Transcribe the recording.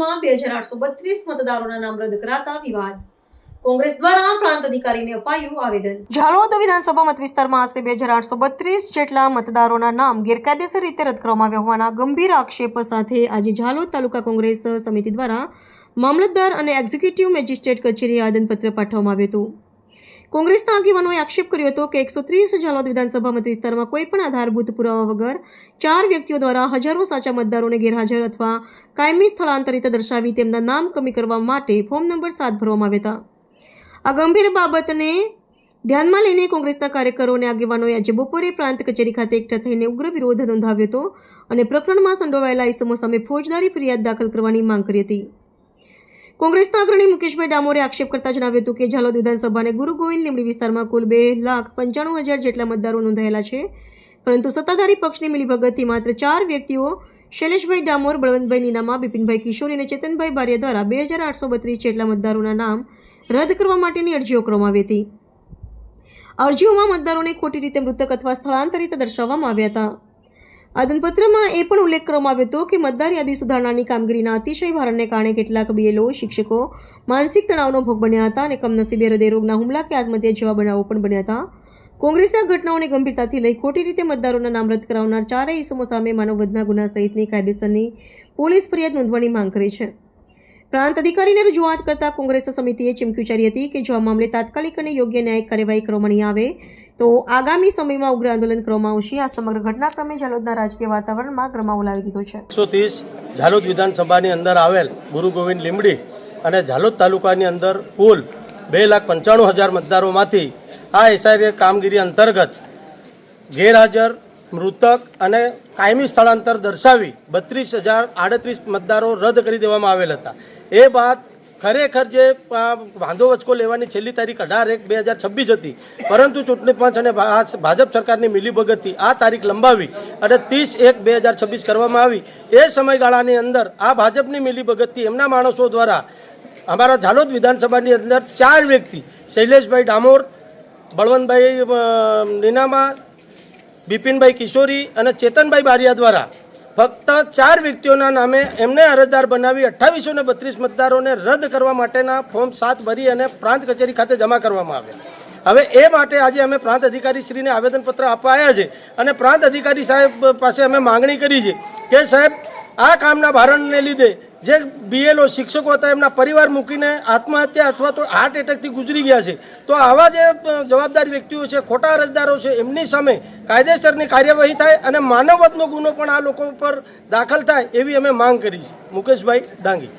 પૂલમાં 2832 મતદારોના નામ રદ કરાતા વિવાદ. કોંગ્રેસ દ્વારા પ્રાંત અધિકારીને અપાયું આવેદન. ઝાલોદ વિધાનસભા મત વિસ્તારમાં આશરે 2832 જેટલા મતદારોના નામ ગેરકાયદેસર રીતે રદ કરવામાં આવ્યા હોવાના ગંભીર આક્ષેપ સાથે આજે ઝાલોદ તાલુકા કોંગ્રેસ સમિતિ દ્વારા મામલતદાર અને એક્ઝિક્યુટિવ મેજિસ્ટ્રેટ કચેરીએ આવેદનપત્ર પાઠવવામાં આવ્યું હતું. કોંગ્રેસના આગેવાનોએ આક્ષેપ કર્યો હતો કે 130 ઝાલોદ વિધાનસભા મત વિસ્તારમાં કોઈ પણ આધારભૂત પુરાવા વગર 4 વ્યક્તિઓ દ્વારા હજારો સાચા મતદારોને ગેરહાજર અથવા કાયમી સ્થળાંતરિત દર્શાવી તેમના નામ કમી કરવા માટે ફોર્મ નંબર 7 ભરવામાં આવ્યા હતા. આ ગંભીર બાબતને ધ્યાનમાં લઈને કોંગ્રેસના કાર્યકરો અને આગેવાનોએ આજે બપોરે પ્રાંત કચેરી ખાતે એકઠા થઈને ઉગ્ર વિરોધ નોંધાવ્યો હતો અને પ્રકરણમાં સંડોવાયેલા ઇસમો સામે ફોજદારી ફરિયાદ દાખલ કરવાની માંગ કરી હતી. કોંગ્રેસના અગ્રણી મુકેશભાઈ ડામોરે આક્ષેપ કરતા જણાવ્યું હતું કે ઝાલોદ વિધાનસભાને ગુરુ ગોવિંદ લીમડી વિસ્તારમાં કુલ 2,95,000 જેટલા મતદારો નોંધાયેલા છે, પરંતુ સત્તાધારી પક્ષની મિલીભગતથી માત્ર 4 વ્યક્તિઓ શૈલેષભાઈ ડામોર, બળવંતભાઈ નીનામા, બિપિનભાઈ કિશોરી અને ચેતનભાઈ બારિયા દ્વારા 2,832 જેટલા મતદારોના નામ રદ કરવા માટેની અરજીઓ કરવામાં આવી હતી. અરજીઓમાં મતદારોને ખોટી રીતે મૃતક અથવા સ્થળાંતરિત દર્શાવવામાં આવ્યા હતા. આવેદનપત્રમાં એ પણ ઉલ્લેખ કરવામાં આવ્યો હતો કે મતદાર યાદી સુધારણાની કામગીરીના અતિશય ભારણને કારણે કેટલાક BLO શિક્ષકો માનસિક તણાવનો ભોગ બન્યા હતા અને કમનસીબે હૃદય રોગના હુમલા કે આત્મહત્યા જેવા બનાવો પણ બન્યા હતા. કોંગ્રેસના ઘટનાઓને ગંભીરતાથી લઈ ખોટી રીતે મતદારોના નામ રદ કરાવનાર 4 ઇસમો સામે માનવવધના ગુના સહિતની કાયદેસરની પોલીસ ફરિયાદ નોંધવાની માંગ કરી છે. પ્રાંત અધિકારીને રજૂઆત કરતા કોંગ્રેસ સમિતિએ ચીમકી ઉચ્ચારી હતી કે જો આ મામલે તાત્કાલિક અને યોગ્ય ન્યાયિક કાર્યવાહી કરવામાં નહીં આવે તો આગામી સમયમાં ઉગ્ર આંદોલન કરવામાં આવશે. આ સમગ્ર ઘટનાક્રમે ઝાલોદના રાજકીય વાતાવરણમાં ગરમાવો લાવી દીધો છે. 130 ઝાલોદ વિધાનસભાની અંદર આવેલ ગુરુ ગોવિંદ લીમડી અને ઝાલોદ તાલુકાની અંદર કુલ 2,95,000 મતદારોમાંથી આ એસઆઈઆર કામગીરી અંતર્ગત ગેરહાજર, મૃતક અને કાયમી સ્થળાંતર દર્શાવી 32,038 મતદારો રદ કરી દેવામાં આવેલ હતા. એ બાદ ખરેખર જે વાંધો વચકો લેવાની છેલ્લી તારીખ 18/1/2026 હતી, પરંતુ ચૂંટણી પંચ અને ભાજપ સરકારની મિલીભગતથી આ તારીખ લંબાવી અને 30/1/2026 કરવામાં આવી. એ સમયગાળાની અંદર આ ભાજપની મિલીભગતથી એમના માણસો દ્વારા અમારા ઝાલોદ વિધાનસભાની અંદર 4 વ્યક્તિ શૈલેષભાઈ ડામોર, બળવંતભાઈ નીનામા, બિપિનભાઈ કિશોરી અને ચેતનભાઈ બારિયા દ્વારા ફક્ત 4 વ્યક્તિઓના નામે એમને અરજદાર બનાવી 2832 મતદારોને રદ કરવા માટેના ફોર્મ 7 ભરી અને પ્રાંત કચેરી ખાતે જમા કરવામાં આવ્યા. હવે એ માટે આજે અમે પ્રાંત અધિકારી શ્રીને આવેદનપત્ર આપવા આવ્યા છે અને પ્રાંત અધિકારી સાહેબ પાસે અમે માંગણી કરી છે કે સાહેબ આ કામના ભારણને લીધે જે BLO શિક્ષકો હતા એમના પરિવાર મૂકીને આત્મહત્યા અથવા તો હાર્ટ એટેકથી ગુજરી ગયા છે, તો આવા જે જવાબદાર વ્યક્તિઓ છે, ખોટા અરજદારો છે, એમની સામે કાયદેસરની કાર્યવાહી થાય અને માનવવધનો ગુનો પણ આ લોકો પર દાખલ થાય એવી અમે માંગ કરી છે. મુકેશભાઈ ડાંગી.